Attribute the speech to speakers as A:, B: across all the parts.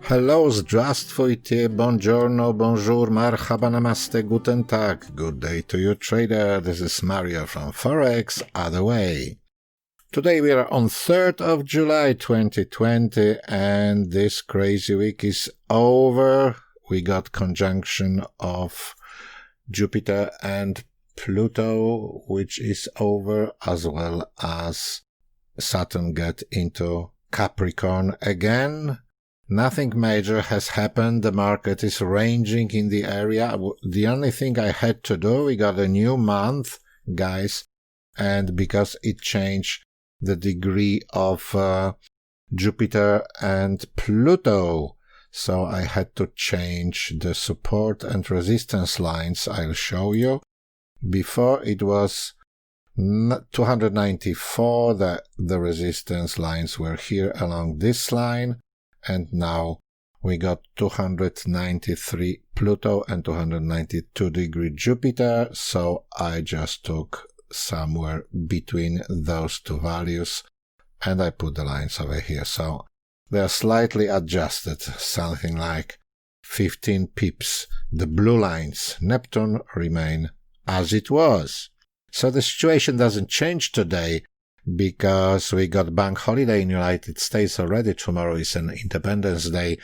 A: Hello, zdravstvuyte, buongiorno, bonjour, marhaba, namaste, guten tag. Good day to you, trader. This is Mario from Forex, other way. Today we are on 3rd of July 2020 and this crazy week is over. We got conjunction of Jupiter and Pluto, which is over, as well as Saturn get into Capricorn again. Nothing major has happened. The market is ranging in the area. The only thing I had to do, we got a new month, guys, and because it changed the degree of Jupiter and Pluto, so I had to change the support and resistance lines. I'll show you. Before it was 294, the resistance lines were here along this line. And now we got 293 Pluto and 292 degree Jupiter, so I just took somewhere between those two values and I put the lines over here. So they are slightly adjusted, something like 15 pips. The blue lines, Neptune, remain as it was. So the situation doesn't change today, because we got bank holiday in United States already. Tomorrow is an Independence Day.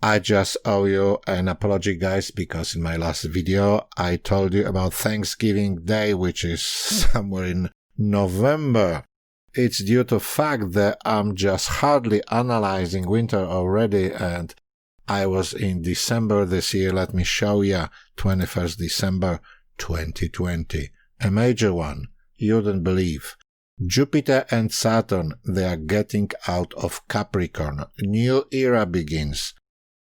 A: I just owe you an apology, guys, because in my last video I told you about Thanksgiving Day, which is somewhere in November. It's due to the fact that I'm just hardly analyzing winter already, and I was in December this year. Let me show you, 21st December 2020. A major one. You wouldn't believe. Jupiter and Saturn, they are getting out of Capricorn. New era begins.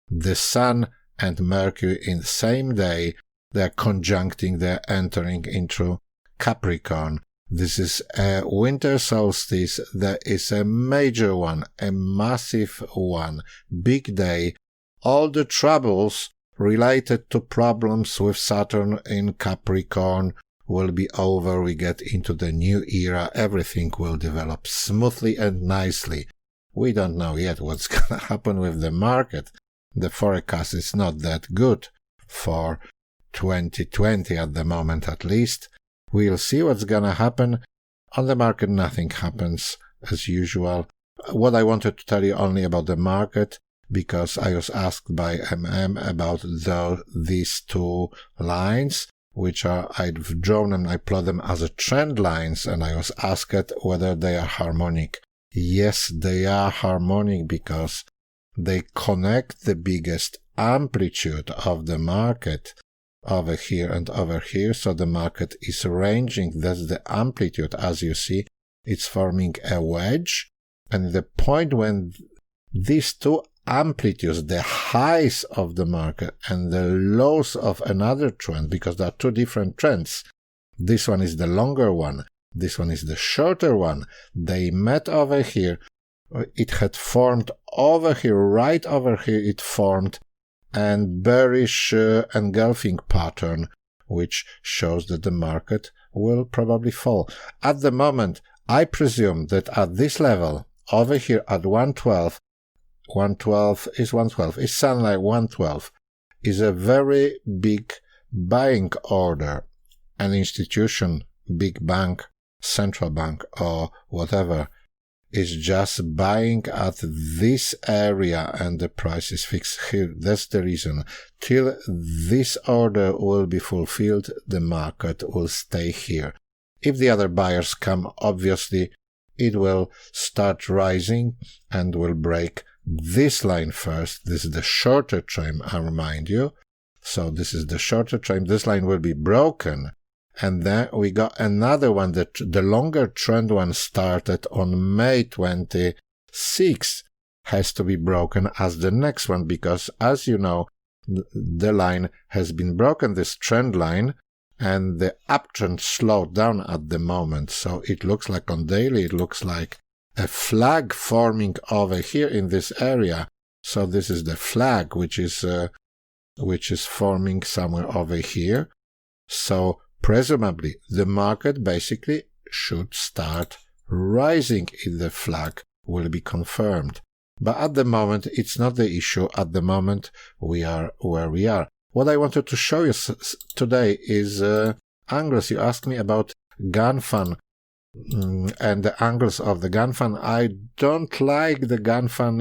A: The Sun and Mercury in the same day, they are conjuncting, they are entering into Capricorn. This is a winter solstice. There is a major one, a massive one, big day. All the troubles related to problems with Saturn in Capricorn will be over. We get into the new era. Everything will develop smoothly and nicely. We don't know yet what's gonna happen with the market. The forecast is not that good for 2020 at the moment, at least. We'll see what's gonna happen. On the market, nothing happens as usual. What I wanted to tell you only about the market, because I was asked by about these two lines, which are, I've drawn them, I plot them as a trend lines, and I was asked whether they are harmonic. Yes, they are harmonic because they connect the biggest amplitude of the market over here and over here, so the market is ranging. That's the amplitude. As you see, it's forming a wedge, and the point when these two amplitudes, the highs of the market and the lows of another trend, because there are two different trends. This one is the longer one, this one is the shorter one. They met over here. It had formed over here, right over here it formed an bearish engulfing pattern, which shows that the market will probably fall. At the moment, I presume that at this level, over here at 112, 112 is 112. It's something like 112 is a very big buying order. An institution, big bank, central bank or whatever is just buying at this area and the price is fixed here. That's the reason. Till this order will be fulfilled, the market will stay here. If the other buyers come, obviously it will start rising and will break this line first. This is the shorter trend, I remind you. So this is the shorter trend. This line will be broken. And then we got another one, that the longer trend one started on May 26th, has to be broken as the next one, because as you know, the line has been broken, this trend line, and the uptrend slowed down at the moment. So it looks like on daily, it looks like a flag forming over here in this area. So this is the flag which is forming somewhere over here. So presumably the market basically should start rising if the flag will be confirmed. But at the moment, it's not the issue. At the moment, we are where we are. What I wanted to show you today is angles. You asked me about Gann fan and the angles of the Gann fan. I don't like the Gann fan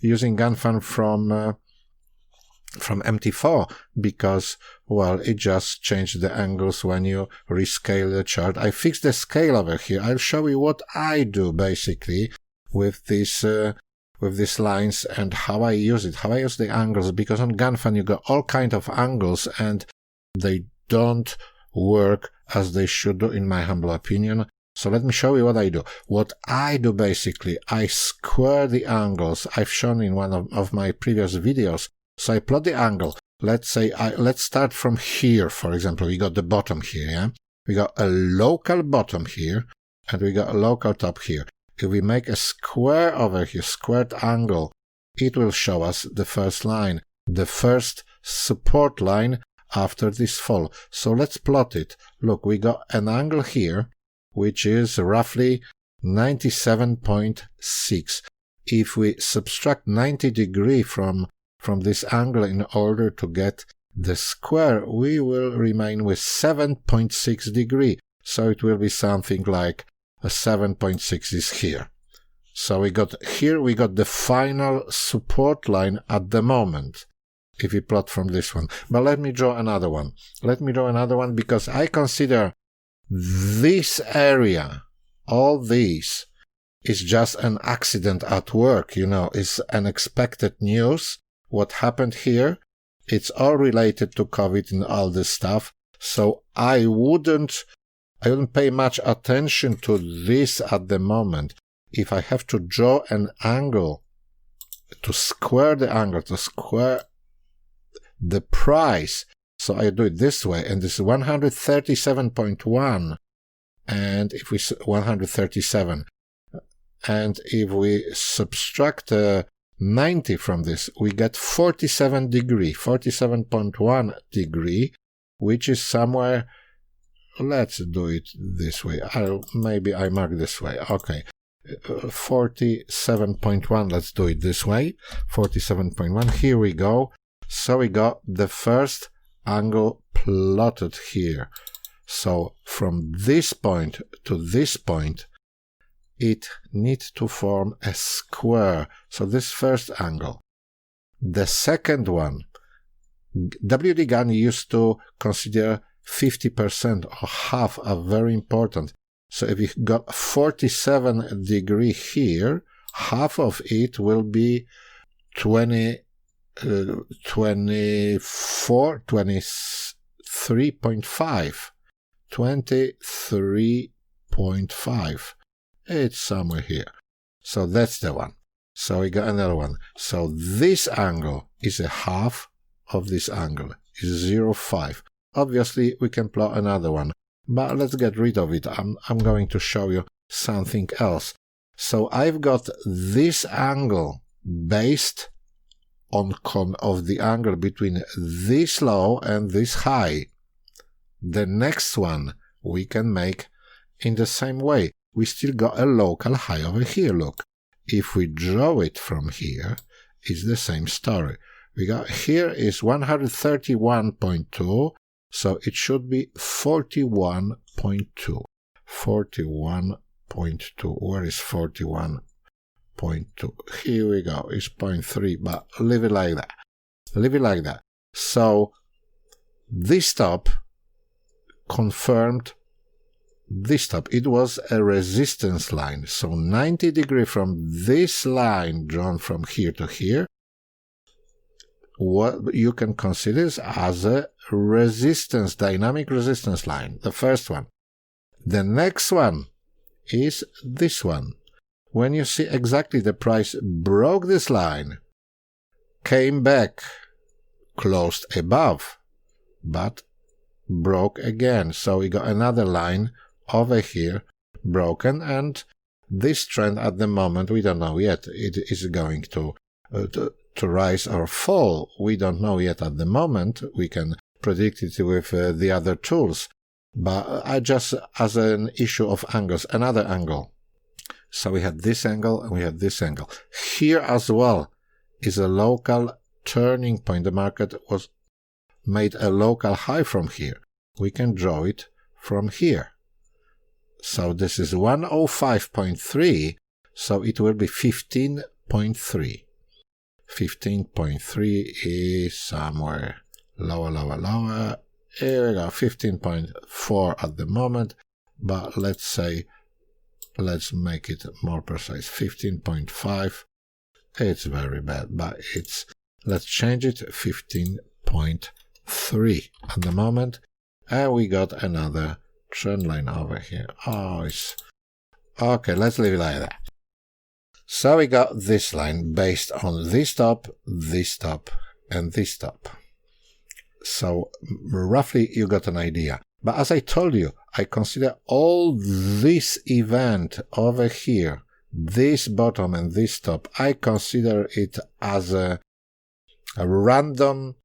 A: using Gann fan from MT4 because, well, it just changed the angles when you rescale the chart. I fixed the scale over here. I'll show you what I do basically with these lines and how I use it, how I use the angles, because on Gann fan you got all kind of angles and they don't work as they should do in my humble opinion. So let me show you what I do. What I do basically, I square the angles. I've shown in one of my previous videos. So I plot the angle. Let's say, let's start from here, for example. We got the bottom here, yeah? We got a local bottom here, and we got a local top here. If we make a square over here, squared angle, it will show us the first line, the first support line after this fall. So let's plot it. Look, we got an angle here, which is roughly 97.6. If we subtract 90 degrees from this angle in order to get the square, we will remain with 7.6 degrees. So it will be something like a 7.6 is here. So we got the final support line at the moment, if we plot from this one. But let me draw another one. Let me draw another one because I consider this area, all these, is just an accident at work, you know, it's unexpected news. What happened here, it's all related to COVID and all this stuff. So I wouldn't pay much attention to this at the moment. If I have to draw an angle, to square the angle, to square the price, so I do it this way, and this is 137.1, and if we 137, and if we subtract 90 from this, we get 47 degree, 47.1 degree, which is somewhere. Let's do it this way. Maybe I mark this way. Okay. 47.1. Let's do it this way. 47.1. Here we go. So we got the first angle plotted here. So from this point to this point, it needs to form a square. So this first angle. The second one, W.D. Gann used to consider 50% or half are very important. So if you got 47 degree here, half of it will be 24, 23.5. 23.5. It's somewhere here. So that's the one. So we got another one. So this angle is a half of this angle, is 0.5. Obviously, we can plot another one, but let's get rid of it. I'm going to show you something else. So I've got this angle based on of the angle between this low and this high. The next one we can make in the same way. We still got a local high over here, look. If we draw it from here, it's the same story. We got here is 131.2, so it should be 41.2. 41.2. Where is 41.2? Here we go. It's 0.3, but leave it like that. Leave it like that. So this top confirmed this top. It was a resistance line. So 90 degrees from this line drawn from here to here, what you can consider as a resistance, dynamic resistance line, the first one. The next one is this one. When you see exactly the price broke this line, came back, closed above, but broke again. So we got another line over here, broken, and this trend at the moment, we don't know yet. It is going to rise or fall. We don't know yet at the moment. We can predict it with the other tools. But I just, as an issue of angles, another angle. So we had this angle and we had this angle. Here as well is a local turning point. The market was made a local high from here. We can draw it from here. So this is 105.3, so it will be 15.3. 15.3 is somewhere lower. Here we go, 15.4 at the moment, but let's make it more precise, 15.5. It's very bad, but let's change it, 15.3 at the moment, and we got another trend line over here. Okay, let's leave it like that. So we got this line based on this top, and this top. So roughly you got an idea. But as I told you, I consider all this event over here, this bottom and this top, I consider it as a random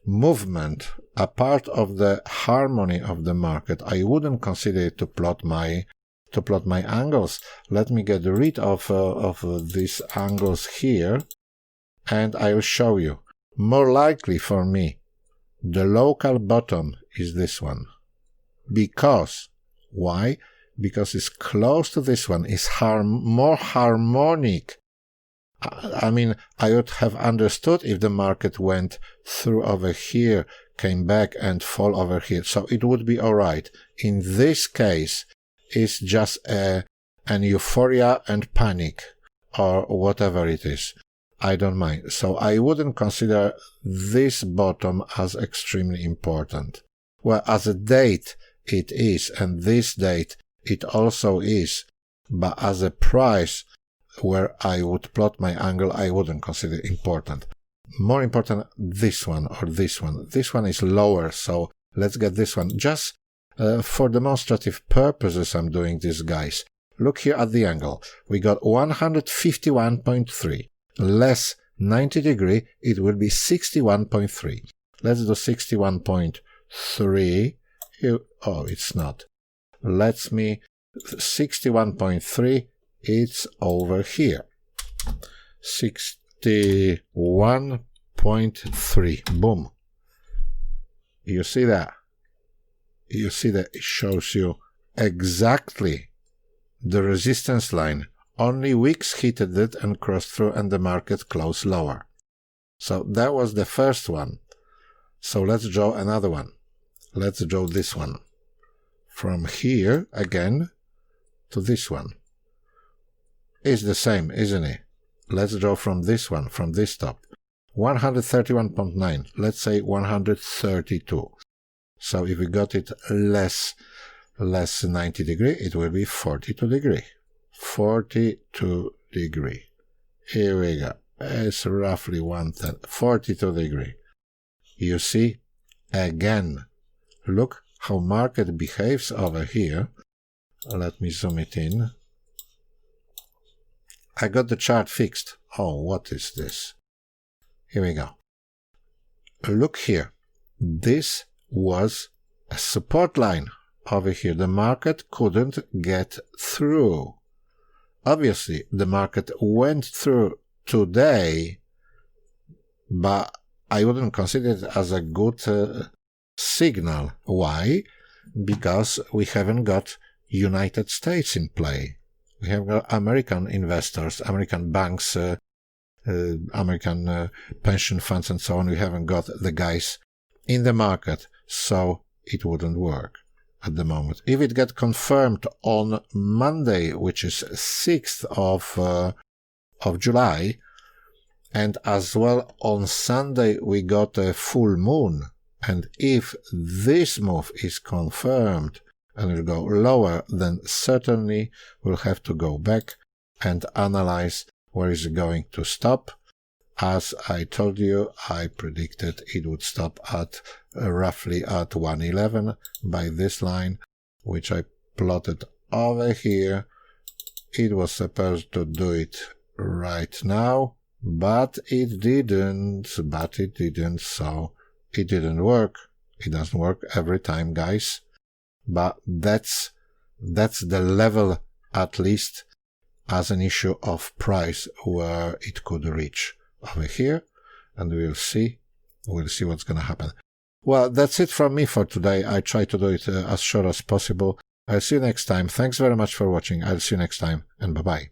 A: movement, a part of the harmony of the market. I wouldn't consider it to plot my angles. Let me get rid of these angles here, and I'll show you. More likely for me, the local bottom is this one. Because, why? Because it's close to this one, it's more harmonic. I mean, I would have understood if the market went through over here, came back and fall over here, so it would be alright. In this case, it's just an euphoria and panic, or whatever it is. I don't mind. So I wouldn't consider this bottom as extremely important. Well, as a date, it is, and this date, it also is. But as a price, where I would plot my angle, I wouldn't consider important. More important, this one or this one. This one is lower, so let's get this one. Just for demonstrative purposes, I'm doing this, guys. Look here at the angle. We got 151.3. Less 90 degree, it will be 61.3. Let's do 61.3. Oh, it's not. 61.3, it's over here. 61.3. Boom. You see that? You see that it shows you exactly the resistance line. Only wicks hit it and crossed through, and the market closed lower. So that was the first one. So let's draw another one. Let's draw this one. From here, again, to this one. It's the same, isn't it? Let's draw from this one, from this top. 131.9. Let's say 132. So if we got it less 90 degree, it will be 42 degree. 42 degree. Here we go. It's roughly 110. 42 degree. You see, again, look how market behaves over here. Let me zoom it in. I got the chart fixed. Oh, what is this? Here we go. Look here. This was a support line over here. The market couldn't get through. Obviously, the market went through today, but I wouldn't consider it as a good signal. Why? Because we haven't got United States in play. We have got American investors, American banks, American pension funds and so on. We haven't got the guys in the market, so it wouldn't work at the moment. If it gets confirmed on Monday, which is 6th of July, and as well on Sunday we got a full moon, and if this move is confirmed and will go lower, then certainly we'll have to go back and analyze where is it going to stop. As I told you, I predicted it would stop at roughly at 111 by this line, which I plotted over here. It was supposed to do it right now, but it didn't, so it didn't work. It doesn't work every time, guys. But that's that's the level, at least as an issue of price, where it could reach over here, and we'll see what's going to happen. Well, that's it from me for today. I try to do it as short as possible. I'll see you next time. Thanks very much for watching. I'll see you next time, and bye-bye.